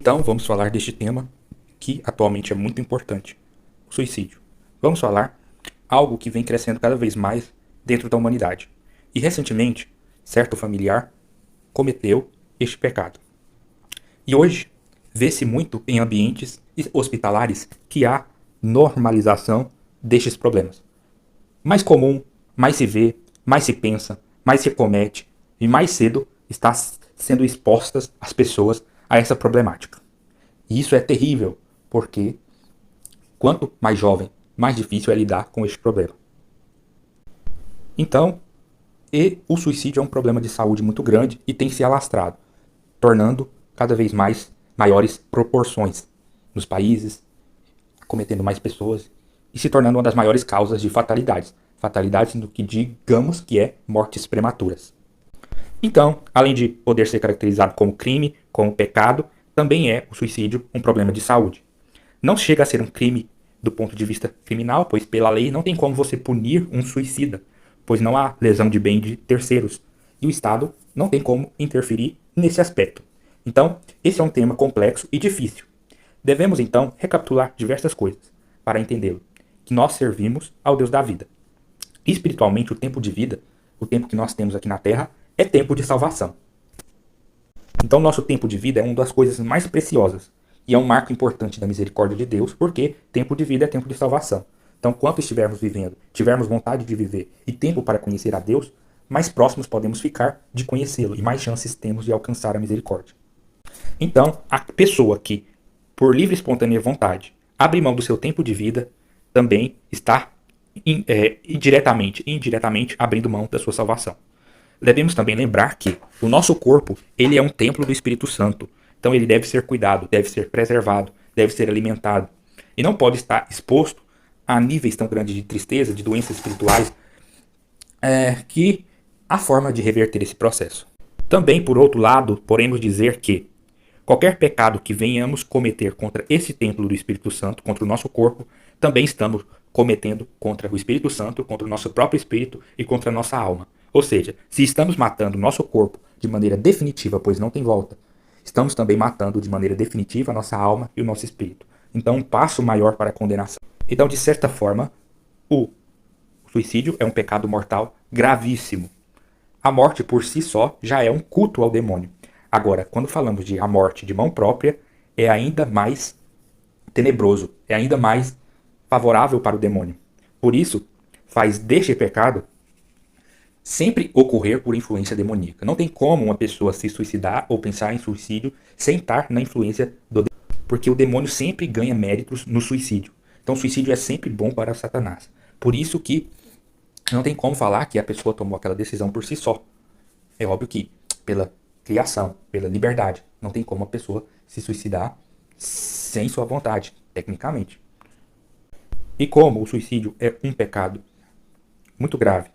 Então, vamos falar deste tema que atualmente é muito importante, o suicídio. Vamos falar algo que vem crescendo cada vez mais dentro da humanidade. E recentemente, certo familiar cometeu este pecado. E hoje, vê-se muito em ambientes hospitalares que há normalização destes problemas. Mais comum, mais se vê, mais se pensa, mais se comete e mais cedo está sendo expostas as pessoas a essa problemática. E isso é terrível, porque quanto mais jovem, mais difícil é lidar com este problema. Então, o suicídio é um problema de saúde muito grande e tem se alastrado, tornando cada vez mais maiores proporções nos países, cometendo mais pessoas e se tornando uma das maiores causas de fatalidades. Fatalidades no que digamos que é mortes prematuras. Então, além de poder ser caracterizado como crime, como pecado, também é o suicídio um problema de saúde. Não chega a ser um crime do ponto de vista criminal, pois pela lei não tem como você punir um suicida, pois não há lesão de bem de terceiros. E o Estado não tem como interferir nesse aspecto. Então, esse é um tema complexo e difícil. Devemos, então, recapitular diversas coisas para entendê-lo. Que nós servimos ao Deus da vida. Espiritualmente, o tempo de vida, o tempo que nós temos aqui na Terra, é tempo de salvação. Então, nosso tempo de vida é uma das coisas mais preciosas e é um marco importante da misericórdia de Deus, porque tempo de vida é tempo de salvação. Então, quanto estivermos vivendo, tivermos vontade de viver e tempo para conhecer a Deus, mais próximos podemos ficar de conhecê-lo e mais chances temos de alcançar a misericórdia. Então, a pessoa que, por livre e espontânea vontade, abre mão do seu tempo de vida, também está indiretamente abrindo mão da sua salvação. Devemos também lembrar que o nosso corpo, ele é um templo do Espírito Santo. Então ele deve ser cuidado, deve ser preservado, deve ser alimentado. E não pode estar exposto a níveis tão grandes de tristeza, de doenças espirituais, que há forma de reverter esse processo. Também, por outro lado, podemos dizer que qualquer pecado que venhamos cometer contra esse templo do Espírito Santo, contra o nosso corpo, também estamos cometendo contra o Espírito Santo, contra o nosso próprio espírito e contra a nossa alma. Ou seja, se estamos matando o nosso corpo de maneira definitiva, pois não tem volta, estamos também matando de maneira definitiva a nossa alma e o nosso espírito. Então, um passo maior para a condenação. Então, de certa forma, o suicídio é um pecado mortal gravíssimo. A morte por si só já é um culto ao demônio. Agora, quando falamos de a morte de mão própria, é ainda mais tenebroso, é ainda mais favorável para o demônio. Por isso, faz deste pecado sempre ocorrer por influência demoníaca. Não tem como uma pessoa se suicidar ou pensar em suicídio sem estar na influência do demônio, porque o demônio sempre ganha méritos no suicídio. Então o suicídio é sempre bom para Satanás. Por isso que não tem como falar que a pessoa tomou aquela decisão por si só. É óbvio que pela criação, pela liberdade, não tem como a pessoa se suicidar sem sua vontade, tecnicamente. E como o suicídio é um pecado muito grave,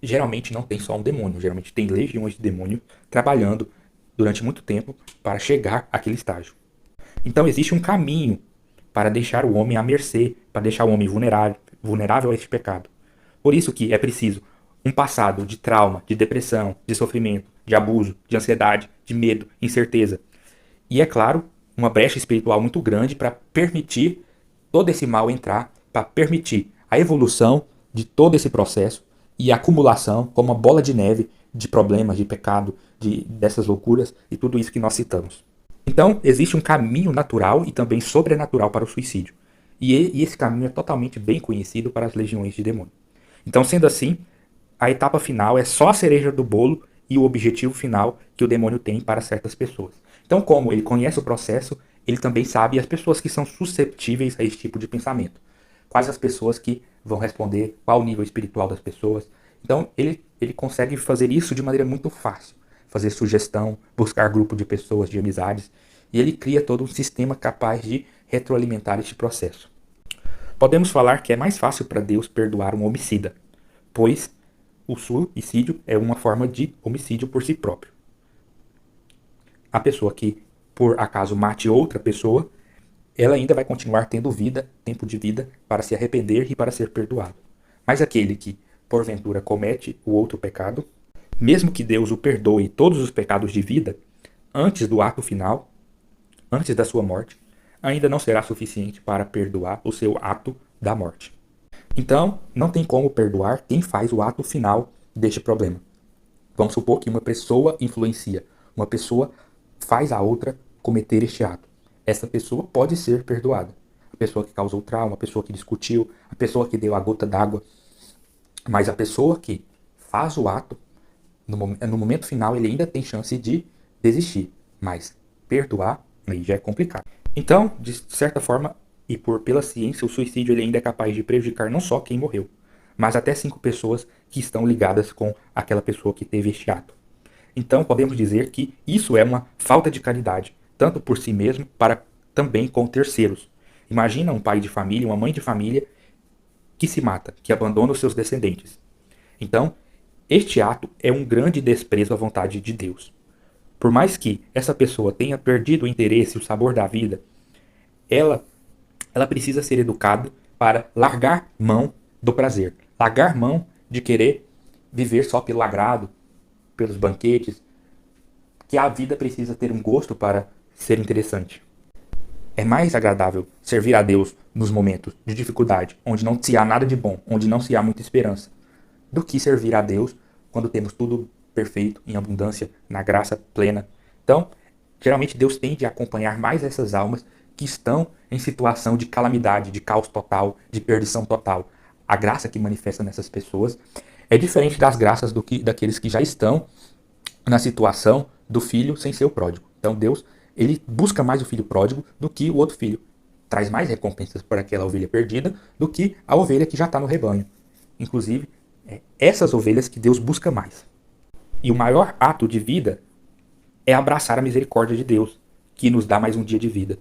geralmente não tem só um demônio, geralmente tem legiões de demônio trabalhando durante muito tempo para chegar àquele estágio. Então existe um caminho para deixar o homem à mercê, para deixar o homem vulnerável a este pecado. Por isso que é preciso um passado de trauma, de depressão, de sofrimento, de abuso, de ansiedade, de medo, incerteza. E é claro, uma brecha espiritual muito grande para permitir todo esse mal entrar, para permitir a evolução de todo esse processo e a acumulação como uma bola de neve de problemas, de pecado, dessas loucuras e tudo isso que nós citamos. Então, existe um caminho natural e também sobrenatural para o suicídio. E esse caminho é totalmente bem conhecido para as legiões de demônio. Então, sendo assim, a etapa final é só a cereja do bolo e o objetivo final que o demônio tem para certas pessoas. Então, como ele conhece o processo, ele também sabe as pessoas que são susceptíveis a esse tipo de pensamento. Quais as pessoas que vão responder, qual o nível espiritual das pessoas. Então, ele consegue fazer isso de maneira muito fácil. Fazer sugestão, buscar grupo de pessoas, de amizades. E ele cria todo um sistema capaz de retroalimentar este processo. Podemos falar que é mais fácil para Deus perdoar um homicida, pois o suicídio é uma forma de homicídio por si próprio. A pessoa que, por acaso, mate outra pessoa, ela ainda vai continuar tendo vida, tempo de vida, para se arrepender e para ser perdoado. Mas aquele que, porventura, comete o outro pecado, mesmo que Deus o perdoe todos os pecados de vida, antes do ato final, antes da sua morte, ainda não será suficiente para perdoar o seu ato da morte. Então, não tem como perdoar quem faz o ato final deste problema. Vamos supor que uma pessoa influencia, uma pessoa faz a outra cometer este ato. Essa pessoa pode ser perdoada. A pessoa que causou trauma, a pessoa que discutiu, a pessoa que deu a gota d'água. Mas a pessoa que faz o ato, no momento final, ele ainda tem chance de desistir. Mas perdoar, aí já é complicado. Então, de certa forma, e pela ciência, o suicídio ele ainda é capaz de prejudicar não só quem morreu, mas até 5 pessoas que estão ligadas com aquela pessoa que teve este ato. Então, podemos dizer que isso é uma falta de caridade, tanto por si mesmo, para também com terceiros. Imagina um pai de família, uma mãe de família, que se mata, que abandona os seus descendentes. Então, este ato é um grande desprezo à vontade de Deus. Por mais que essa pessoa tenha perdido o interesse, o sabor da vida, ela precisa ser educada para largar mão do prazer, largar mão de querer viver só pelo agrado, pelos banquetes, que a vida precisa ter um gosto para ser interessante. É mais agradável servir a Deus nos momentos de dificuldade, onde não se há nada de bom, onde não se há muita esperança, do que servir a Deus quando temos tudo perfeito, em abundância, na graça plena. Então, geralmente Deus tende a acompanhar mais essas almas que estão em situação de calamidade, de caos total, de perdição total. A graça que manifesta nessas pessoas é diferente das graças daqueles que já estão na situação do filho sem ser o pródigo. Então Deus, ele busca mais o filho pródigo do que o outro filho. Traz mais recompensas para aquela ovelha perdida do que a ovelha que já está no rebanho. Inclusive, essas ovelhas que Deus busca mais. E o maior ato de vida é abraçar a misericórdia de Deus, que nos dá mais um dia de vida.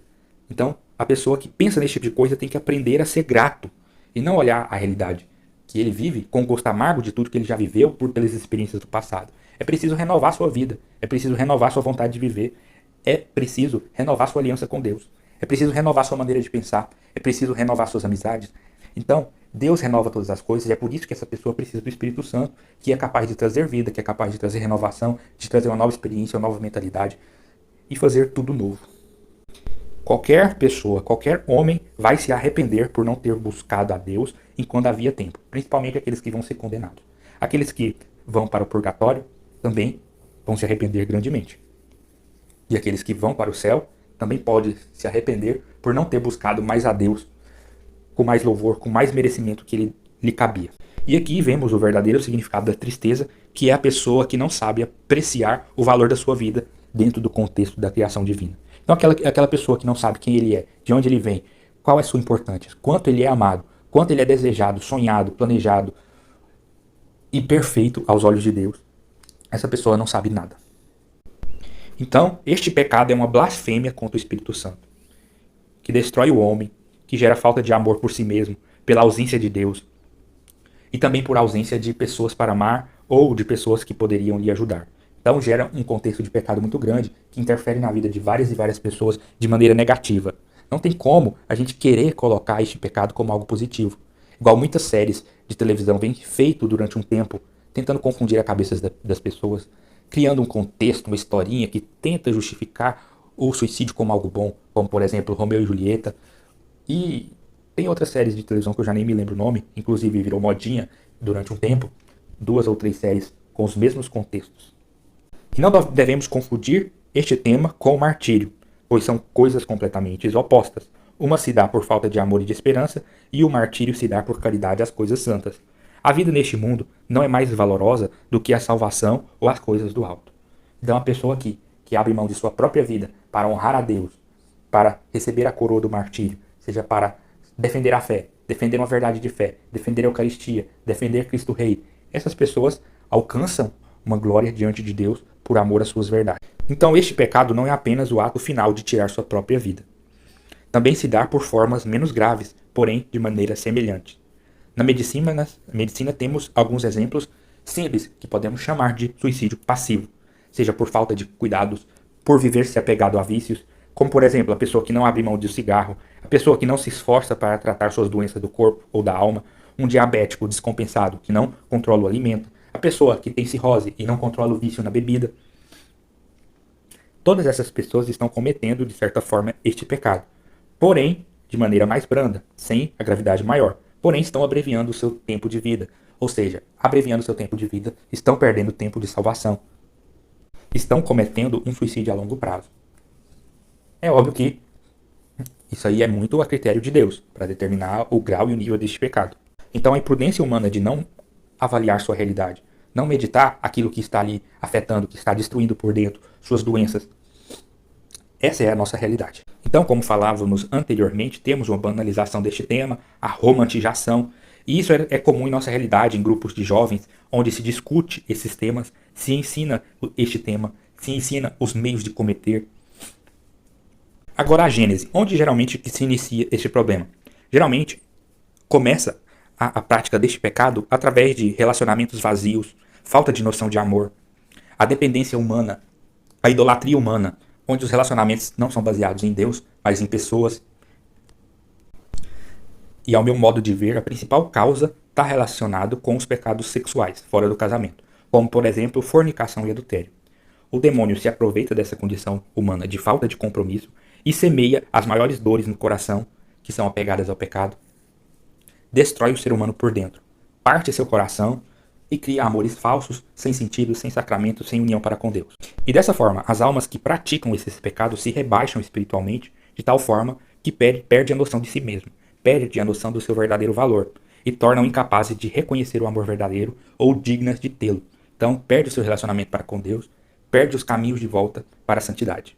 Então, a pessoa que pensa nesse tipo de coisa tem que aprender a ser grato e não olhar a realidade que ele vive com o gosto amargo de tudo que ele já viveu pelas experiências do passado. É preciso renovar sua vida, é preciso renovar sua vontade de viver, é preciso renovar sua aliança com Deus, é preciso renovar sua maneira de pensar, é preciso renovar suas amizades. Então, Deus renova todas as coisas e é por isso que essa pessoa precisa do Espírito Santo, que é capaz de trazer vida, que é capaz de trazer renovação, de trazer uma nova experiência, uma nova mentalidade e fazer tudo novo. Qualquer pessoa, qualquer homem vai se arrepender por não ter buscado a Deus enquanto havia tempo, principalmente aqueles que vão ser condenados. Aqueles que vão para o purgatório também vão se arrepender grandemente. E aqueles que vão para o céu também podem se arrepender por não ter buscado mais a Deus com mais louvor, com mais merecimento que lhe cabia. E aqui vemos o verdadeiro significado da tristeza, que é a pessoa que não sabe apreciar o valor da sua vida dentro do contexto da criação divina. Então aquela pessoa que não sabe quem ele é, de onde ele vem, qual é a sua importância, quanto ele é amado, quanto ele é desejado, sonhado, planejado e perfeito aos olhos de Deus, essa pessoa não sabe nada. Então, este pecado é uma blasfêmia contra o Espírito Santo, que destrói o homem, que gera falta de amor por si mesmo, pela ausência de Deus, e também por ausência de pessoas para amar ou de pessoas que poderiam lhe ajudar. Então gera um contexto de pecado muito grande que interfere na vida de várias e várias pessoas de maneira negativa. Não tem como a gente querer colocar este pecado como algo positivo. Igual muitas séries de televisão vêm feito durante um tempo, tentando confundir a cabeça das pessoas, criando um contexto, uma historinha que tenta justificar o suicídio como algo bom, como por exemplo Romeu e Julieta. E tem outras séries de televisão que eu já nem me lembro o nome, inclusive virou modinha durante um tempo, 2 ou 3 séries com os mesmos contextos. E não devemos confundir este tema com o martírio, pois são coisas completamente opostas. Uma se dá por falta de amor e de esperança, e o martírio se dá por caridade às coisas santas. A vida neste mundo não é mais valorosa do que a salvação ou as coisas do alto. Então a pessoa que abre mão de sua própria vida para honrar a Deus, para receber a coroa do martírio, seja para defender a fé, defender uma verdade de fé, defender a Eucaristia, defender Cristo Rei, essas pessoas alcançam uma glória diante de Deus por amor às suas verdades. Então este pecado não é apenas o ato final de tirar sua própria vida. Também se dá por formas menos graves, porém de maneira semelhante. Na medicina temos alguns exemplos simples que podemos chamar de suicídio passivo, seja por falta de cuidados, por viver se apegado a vícios, como por exemplo a pessoa que não abre mão do cigarro, a pessoa que não se esforça para tratar suas doenças do corpo ou da alma, um diabético descompensado que não controla o alimento, a pessoa que tem cirrose e não controla o vício na bebida. Todas essas pessoas estão cometendo, de certa forma, este pecado. Porém, de maneira mais branda, sem a gravidade maior. Porém, estão abreviando o seu tempo de vida. Ou seja, abreviando o seu tempo de vida, estão perdendo tempo de salvação. Estão cometendo um suicídio a longo prazo. É óbvio que isso aí é muito a critério de Deus, para determinar o grau e o nível deste pecado. Então, a imprudência humana de não avaliar sua realidade, não meditar aquilo que está ali afetando, que está destruindo por dentro, suas doenças. Essa é a nossa realidade. Então, como falávamos anteriormente, temos uma banalização deste tema, a romantização, e isso é comum em nossa realidade, em grupos de jovens, onde se discute esses temas, se ensina este tema, se ensina os meios de cometer. Agora a Gênese, onde geralmente se inicia este problema? Geralmente começa a prática deste pecado através de relacionamentos vazios, falta de noção de amor, a dependência humana, a idolatria humana, onde os relacionamentos não são baseados em Deus, mas em pessoas. E ao meu modo de ver, a principal causa está relacionado com os pecados sexuais, fora do casamento, como por exemplo fornicação e adultério. O demônio se aproveita dessa condição humana de falta de compromisso e semeia as maiores dores no coração, que são apegadas ao pecado, destrói o ser humano por dentro, parte seu coração e cria amores falsos, sem sentido, sem sacramento, sem união para com Deus. E dessa forma, as almas que praticam esses pecados se rebaixam espiritualmente de tal forma que perde a noção de si mesmo, perde a noção do seu verdadeiro valor e tornam incapazes de reconhecer o amor verdadeiro ou dignas de tê-lo. Então, perde o seu relacionamento para com Deus, perde os caminhos de volta para a santidade.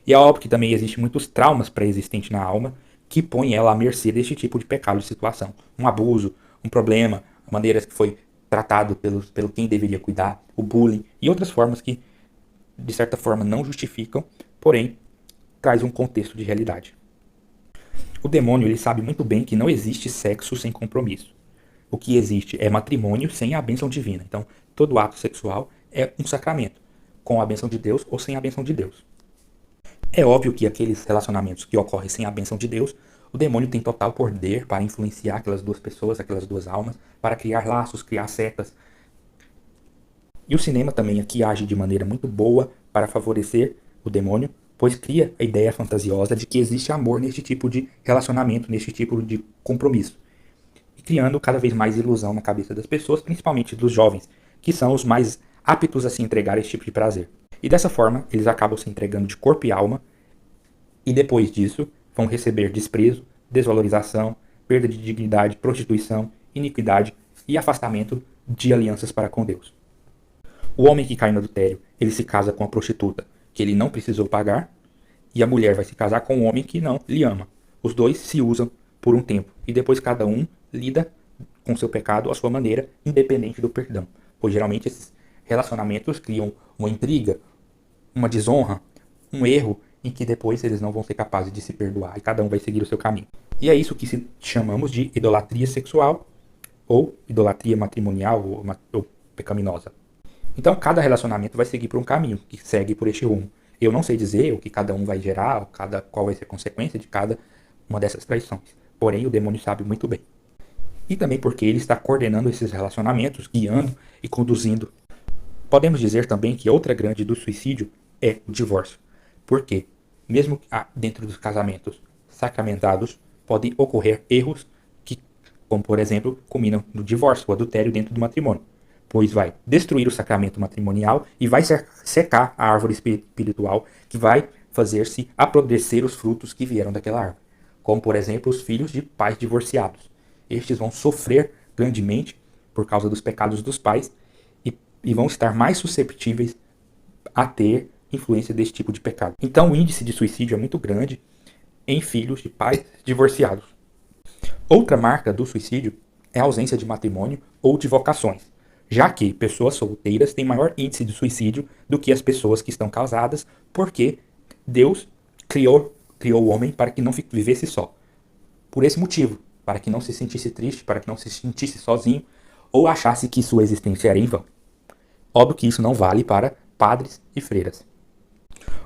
E é óbvio que também existem muitos traumas pré-existentes na alma que põem ela à mercê deste tipo de pecado de situação. Um abuso, um problema, a maneira que foi tratado pelo quem deveria cuidar, o bullying e outras formas que, de certa forma, não justificam, porém, traz um contexto de realidade. O demônio ele sabe muito bem que não existe sexo sem compromisso. O que existe é matrimônio sem a bênção divina. Então, todo ato sexual é um sacramento, com a bênção de Deus ou sem a bênção de Deus. É óbvio que aqueles relacionamentos que ocorrem sem a bênção de Deus, o demônio tem total poder para influenciar aquelas duas pessoas, aquelas duas almas, para criar laços, criar setas. E o cinema também aqui age de maneira muito boa para favorecer o demônio, pois cria a ideia fantasiosa de que existe amor neste tipo de relacionamento, neste tipo de compromisso. E criando cada vez mais ilusão na cabeça das pessoas, principalmente dos jovens, que são os mais aptos a se entregar a esse tipo de prazer. E dessa forma, eles acabam se entregando de corpo e alma, e depois disso vão receber desprezo, desvalorização, perda de dignidade, prostituição, iniquidade e afastamento de alianças para com Deus. O homem que cai no adultério, ele se casa com a prostituta, que ele não precisou pagar, e a mulher vai se casar com um homem que não lhe ama. Os dois se usam por um tempo, e depois cada um lida com seu pecado à sua maneira, independente do perdão. Pois geralmente esses relacionamentos criam uma intriga, uma desonra, um erro em que depois eles não vão ser capazes de se perdoar e cada um vai seguir o seu caminho. E é isso que chamamos de idolatria sexual ou idolatria matrimonial ou pecaminosa. Então cada relacionamento vai seguir por um caminho que segue por este rumo. Eu não sei dizer o que cada um vai gerar, qual vai ser a consequência de cada uma dessas traições. Porém, o demônio sabe muito bem. E também porque ele está coordenando esses relacionamentos, guiando e conduzindo. Podemos dizer também que outra grande do suicídio é o divórcio. Porque, mesmo dentro dos casamentos sacramentados, podem ocorrer erros que, como por exemplo, culminam no divórcio, o adultério dentro do matrimônio. Pois vai destruir o sacramento matrimonial e vai secar a árvore espiritual que vai fazer-se apodrecer os frutos que vieram daquela árvore. Como, por exemplo, os filhos de pais divorciados. Estes vão sofrer grandemente por causa dos pecados dos pais e vão estar mais susceptíveis a ter influência desse tipo de pecado. Então o índice de suicídio é muito grande em filhos de pais divorciados. Outra marca do suicídio é a ausência de matrimônio ou de vocações, já que pessoas solteiras têm maior índice de suicídio do que as pessoas que estão casadas, porque Deus criou o homem para que não vivesse só. Por esse motivo, para que não se sentisse triste, para que não se sentisse sozinho, ou achasse que sua existência era em vão. Óbvio que isso não vale para padres e freiras.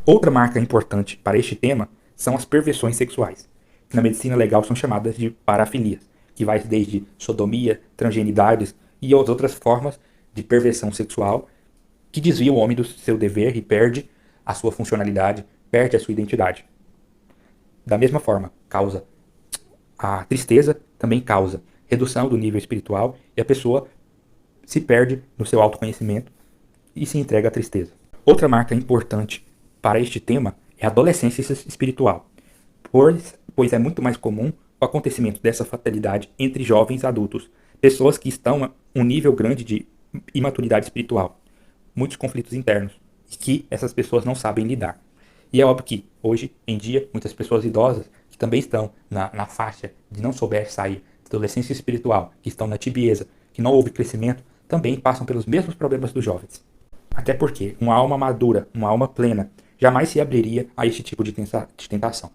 Outra marca importante para este tema são as perversões sexuais, que na medicina legal são chamadas de parafilias, que vai desde sodomia, transgenidades e outras formas de perversão sexual que desvia o homem do seu dever e perde a sua funcionalidade, perde a sua identidade. Da mesma forma, causa a tristeza, também causa redução do nível espiritual e a pessoa se perde no seu autoconhecimento e se entrega à tristeza. Outra marca importante para este tema é a adolescência espiritual, pois é muito mais comum o acontecimento dessa fatalidade entre jovens adultos, pessoas que estão a um nível grande de imaturidade espiritual, muitos conflitos internos, e que essas pessoas não sabem lidar. E é óbvio que, hoje em dia, muitas pessoas idosas, que também estão na faixa de não souber sair da adolescência espiritual, que estão na tibieza, que não houve crescimento, também passam pelos mesmos problemas dos jovens. Até porque uma alma madura, uma alma plena, jamais se abriria a este tipo de tentação.